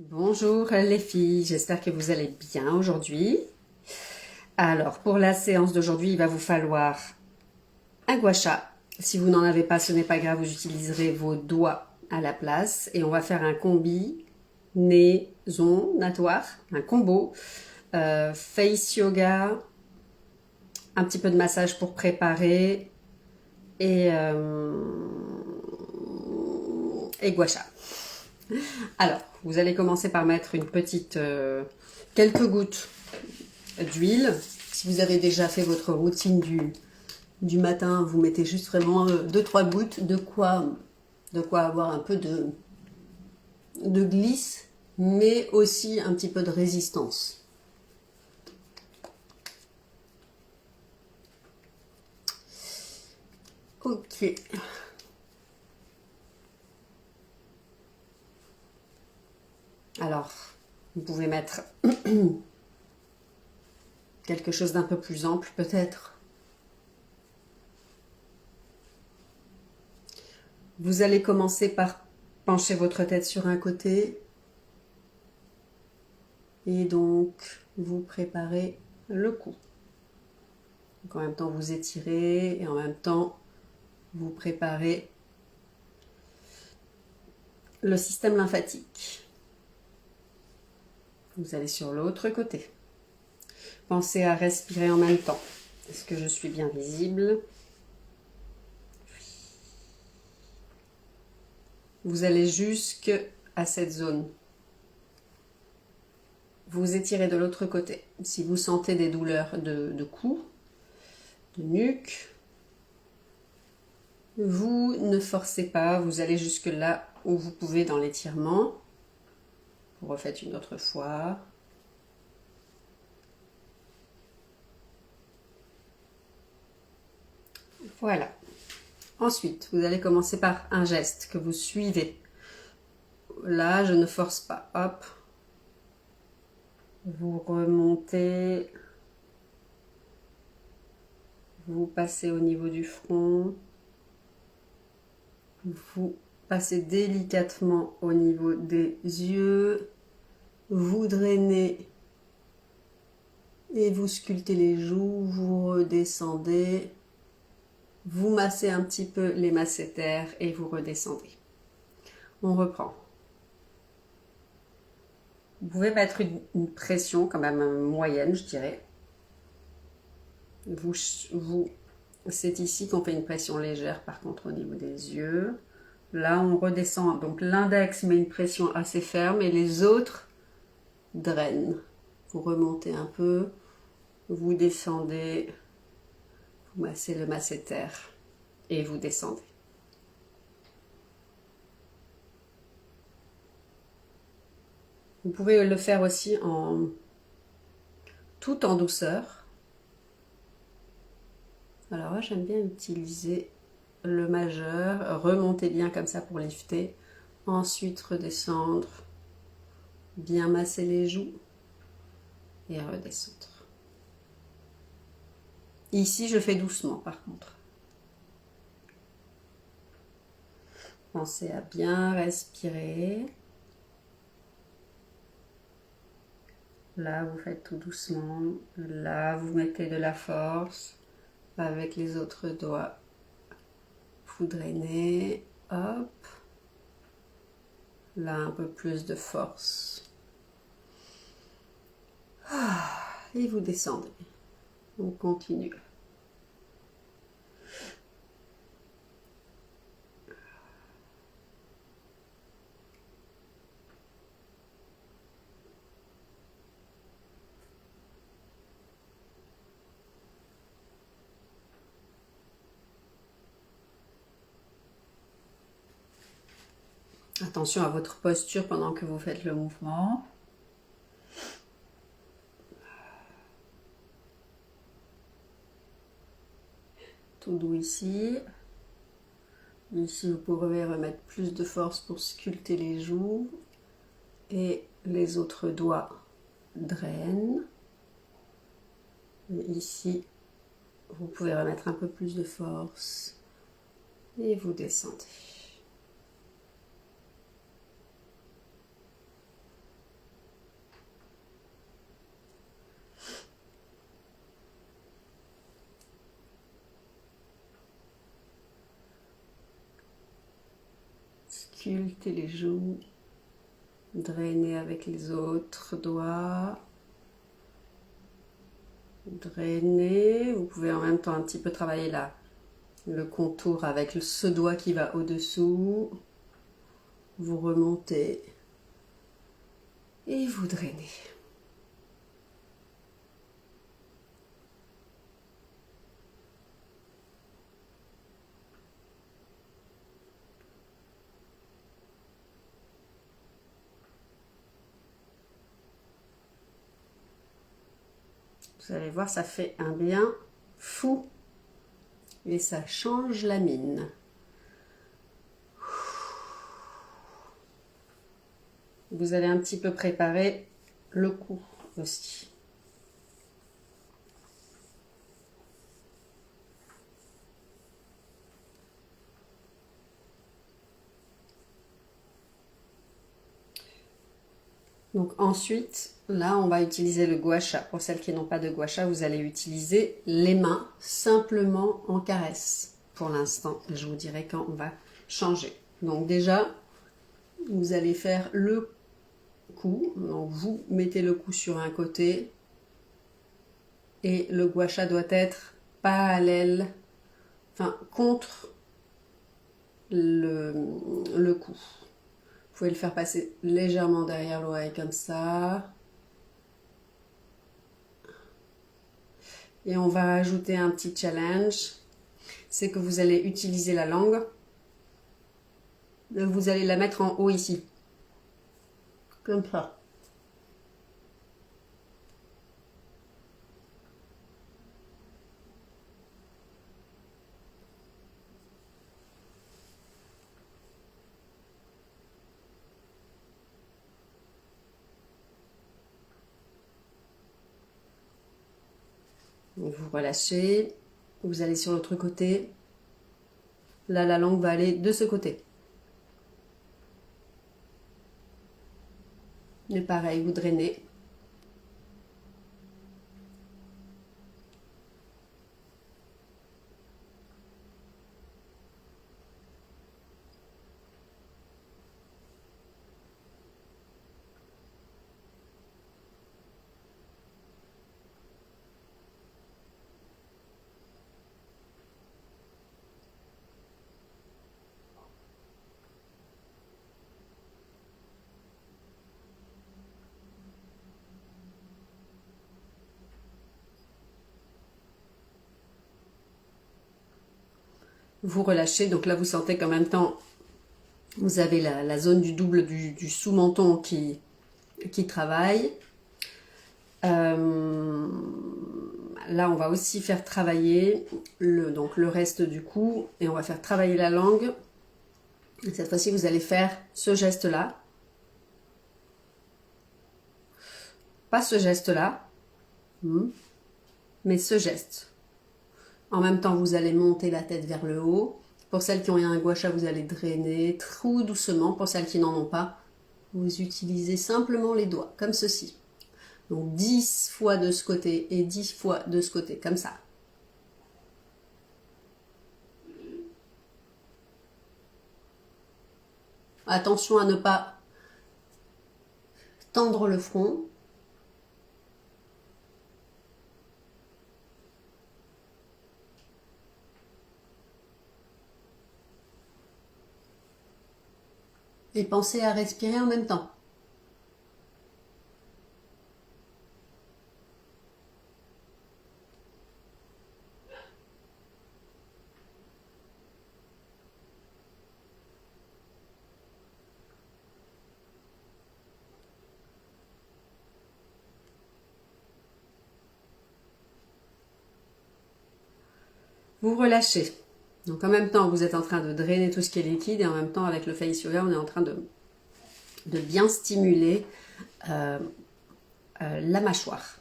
Bonjour les filles, j'espère que vous allez bien aujourd'hui. Alors pour la séance d'aujourd'hui, il va vous falloir un gua sha. Si vous n'en avez pas, ce n'est pas grave, vous utiliserez vos doigts à la place. Et on va faire un combinatoire, un combo. Face yoga, un petit peu de massage pour préparer et gua sha. Alors, vous allez commencer par mettre quelques gouttes d'huile. Si vous avez déjà fait votre routine du matin, vous mettez juste vraiment 2-3 gouttes, de quoi avoir un peu de glisse, mais aussi un petit peu de résistance. Ok. Alors, vous pouvez mettre quelque chose d'un peu plus ample peut-être. Vous allez commencer par pencher votre tête sur un côté et donc vous préparez le cou. Donc en même temps vous étirez et en même temps vous préparez le système lymphatique. Vous allez sur l'autre côté. Pensez à respirer en même temps. Est-ce que je suis bien visible? Vous allez jusqu'à cette zone. Vous étirez de l'autre côté. Si vous sentez des douleurs de cou, de nuque, vous ne forcez pas, vous allez jusque là où vous pouvez dans l'étirement. Vous refaites une autre fois. Voilà. Ensuite, vous allez commencer par un geste que vous suivez. Là, je ne force pas. Hop. Vous remontez. Vous passez au niveau du front. Vous passez délicatement au niveau des yeux. Vous drainez et vous sculptez les joues. Vous redescendez. Vous massez un petit peu les masséters et vous redescendez. On reprend. Vous pouvez mettre une pression quand même moyenne, je dirais. C'est ici qu'on fait une pression légère, par contre, au niveau des yeux. Là, on redescend. Donc, l'index met une pression assez ferme et les autres drainent. Vous remontez un peu, vous descendez, vous massez le masséter et vous descendez. Vous pouvez le faire aussi tout en douceur. Alors là, j'aime bien utiliser le majeur, remonter bien comme ça pour lifter, ensuite redescendre, bien masser les joues et redescendre. Ici, je fais doucement par contre. Pensez à bien respirer. Là, vous faites tout doucement. Là, vous mettez de la force. Avec les autres doigts, vous drainez. Hop. Là, un peu plus de force. Et vous descendez. On continue. Attention à votre posture pendant que vous faites le mouvement. Tout doux ici. Ici, vous pourrez remettre plus de force pour sculpter les joues. Et les autres doigts drainent. Et ici, vous pouvez remettre un peu plus de force. Et vous descendez. sculpter les joues, drainer avec les autres doigts, drainer. Vous pouvez en même temps un petit peu travailler là, le contour avec ce doigt qui va au-dessous. Vous remontez et vous drainez. Vous allez voir, ça fait un bien fou et ça change la mine. Vous allez un petit peu préparer le cou aussi. Donc ensuite, là, on va utiliser le gua sha. Pour celles qui n'ont pas de gua sha, vous allez utiliser les mains simplement en caresse. Pour l'instant, je vous dirai quand on va changer. Donc déjà, vous allez faire le cou. Donc vous mettez le cou sur un côté et le gua sha doit être parallèle, enfin contre le cou. Vous pouvez le faire passer légèrement derrière l'oreille comme ça. Et on va ajouter un petit challenge. C'est que vous allez utiliser la langue. Vous allez la mettre en haut ici. Comme ça. Donc vous relâchez, vous allez sur l'autre côté. Là, la langue va aller de ce côté. Et pareil, vous drainez. Vous relâchez, donc là vous sentez qu'en même temps vous avez la zone du double du sous-menton qui travaille. Là on va aussi faire travailler le reste du cou et on va faire travailler la langue. Et cette fois-ci vous allez faire ce geste là, pas ce geste là, mais ce geste. En même temps, vous allez monter la tête vers le haut. Pour celles qui ont un gua sha, vous allez drainer tout doucement. Pour celles qui n'en ont pas, vous utilisez simplement les doigts, comme ceci. Donc 10 fois de ce côté et 10 fois de ce côté, comme ça. Attention à ne pas tendre le front. Et pensez à respirer en même temps. Vous relâchez. Donc en même temps, vous êtes en train de drainer tout ce qui est liquide et en même temps, avec le face yoga, on est en train de bien stimuler la mâchoire.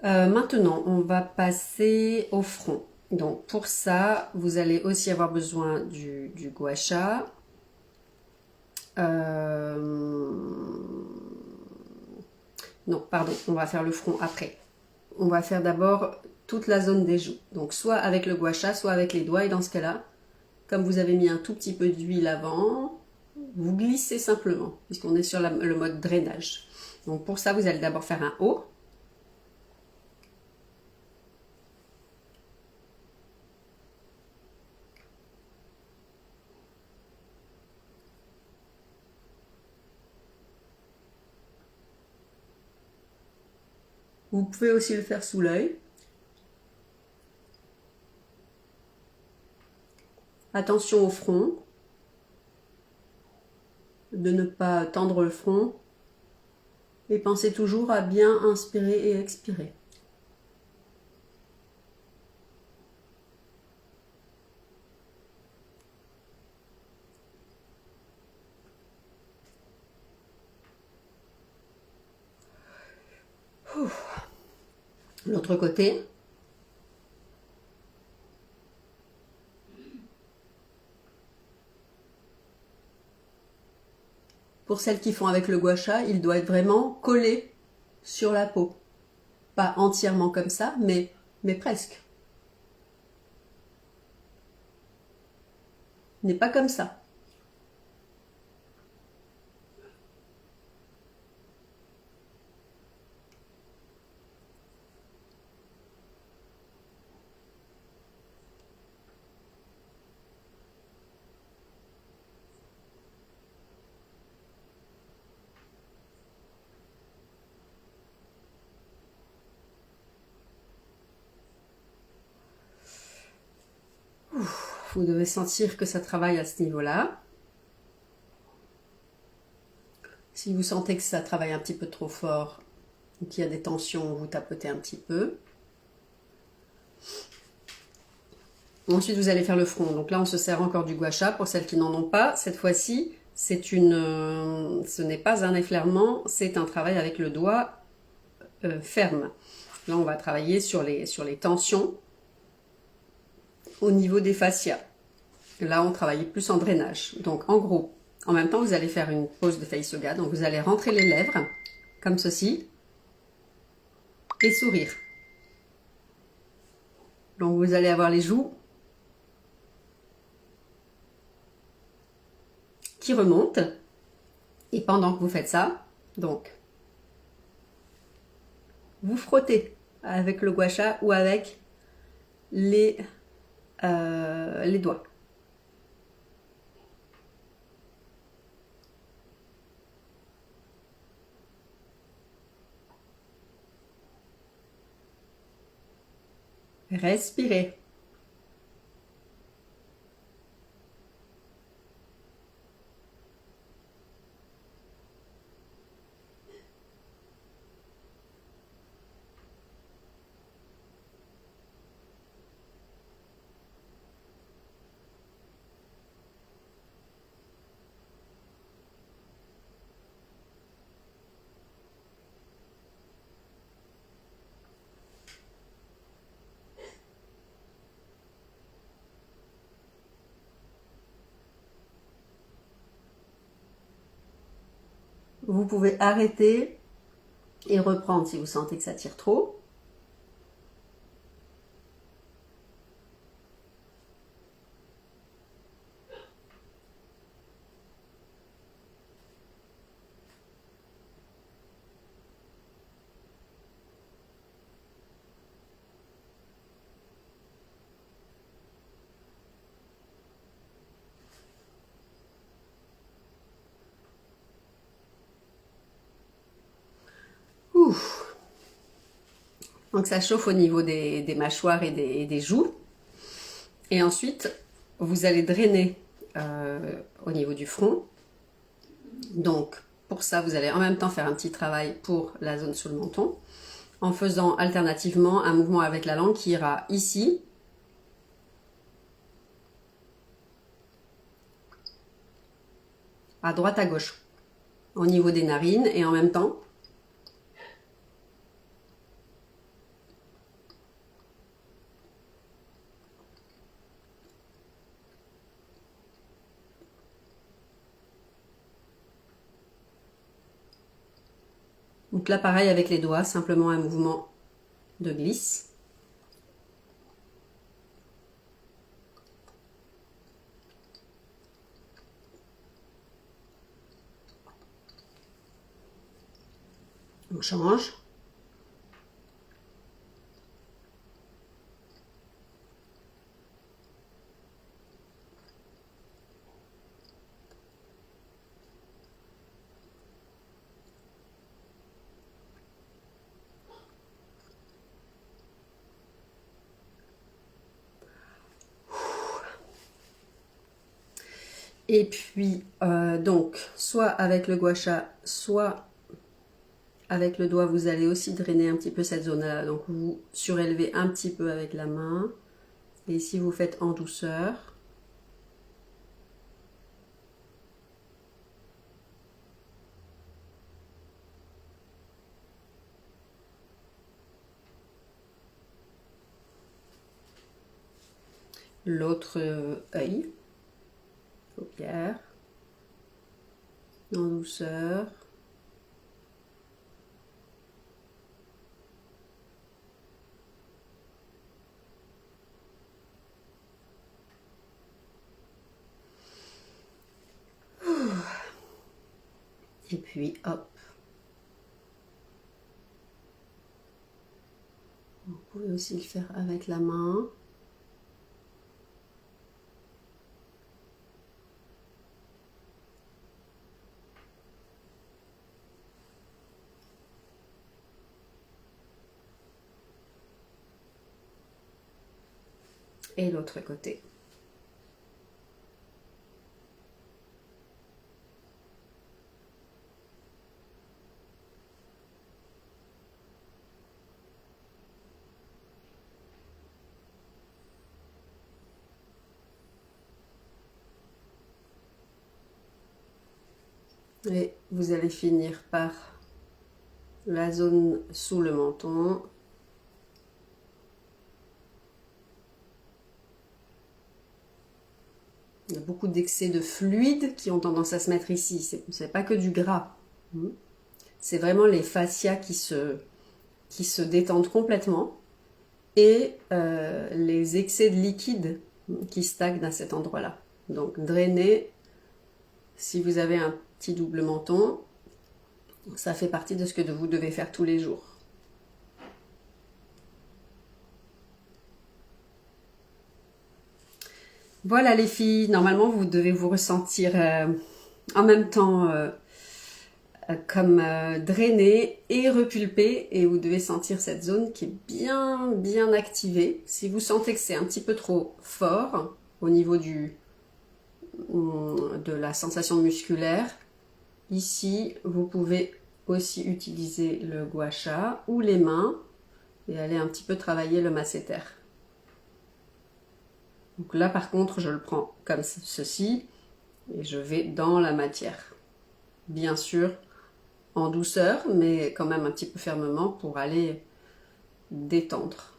Maintenant, on va passer au front. Donc pour ça, vous allez aussi avoir besoin du gua sha. Non, pardon, on va faire le front après. On va faire d'abord toute la zone des joues. Donc soit avec le gua sha, soit avec les doigts. Et dans ce cas-là, Comme vous avez mis un tout petit peu d'huile avant, vous glissez simplement, puisqu'on est sur le mode drainage. Donc pour ça, vous allez d'abord faire un haut. Vous pouvez aussi le faire sous l'œil. Attention au front, de ne pas tendre le front et pensez toujours à bien inspirer et expirer. L'autre côté. Pour celles qui font avec le gua sha, il doit être vraiment collé sur la peau. Pas entièrement comme ça, mais presque. N'est pas comme ça. Vous devez sentir que ça travaille à ce niveau-là. Si vous sentez que ça travaille un petit peu trop fort ou qu'il y a des tensions, vous tapotez un petit peu. Ensuite, vous allez faire le front. Donc là, on se sert encore du gua sha. Pour celles qui n'en ont pas, cette fois-ci, ce n'est pas un effleurement, c'est un travail avec le doigt ferme. Là, on va travailler sur les tensions au niveau des fascias. Là, on travaille plus en drainage. Donc, en gros, en même temps, vous allez faire une pose de face yoga. Donc, vous allez rentrer les lèvres, comme ceci, et sourire. Donc, vous allez avoir les joues qui remontent. Et pendant que vous faites ça, donc, vous frottez avec le gua sha ou avec les doigts. Respirez. Vous pouvez arrêter et reprendre si vous sentez que ça tire trop. Ouf. Donc ça chauffe au niveau des mâchoires et des joues. Et ensuite, vous allez drainer au niveau du front. Donc, pour ça, vous allez en même temps faire un petit travail pour la zone sous le menton, en faisant alternativement un mouvement avec la langue qui ira ici, à droite, à gauche, au niveau des narines, et en même temps, donc là, pareil avec les doigts, simplement un mouvement de glisse. change. Et puis, donc, soit avec le gua sha, soit avec le doigt, vous allez aussi drainer un petit peu cette zone-là. Donc, vous surélevez un petit peu avec la main. Et ici, vous faites en douceur. L'autre œil, paupière, en douceur. Et puis, hop. Vous pouvez aussi le faire avec la main. Et l'autre côté. Et vous allez finir par la zone sous le menton. Il y a beaucoup d'excès de fluide qui ont tendance à se mettre ici. C'est pas que du gras. C'est vraiment les fascias qui se détendent complètement et les excès de liquide qui stagnent à cet endroit-là. Donc drainer, si vous avez un petit double menton, ça fait partie de ce que vous devez faire tous les jours. Voilà les filles, normalement vous devez vous ressentir en même temps comme drainé et repulpé, et vous devez sentir cette zone qui est bien activée. Si vous sentez que c'est un petit peu trop fort au niveau de la sensation musculaire, ici vous pouvez aussi utiliser le gua sha ou les mains et aller un petit peu travailler le masséter. Donc là par contre je le prends comme ceci et je vais dans la matière. Bien sûr en douceur mais quand même un petit peu fermement pour aller détendre.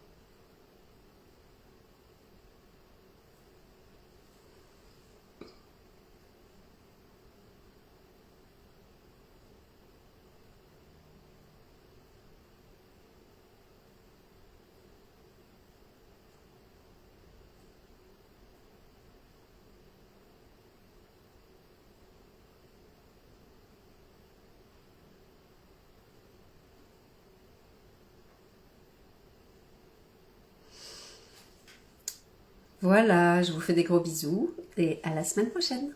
Voilà, je vous fais des gros bisous et à la semaine prochaine.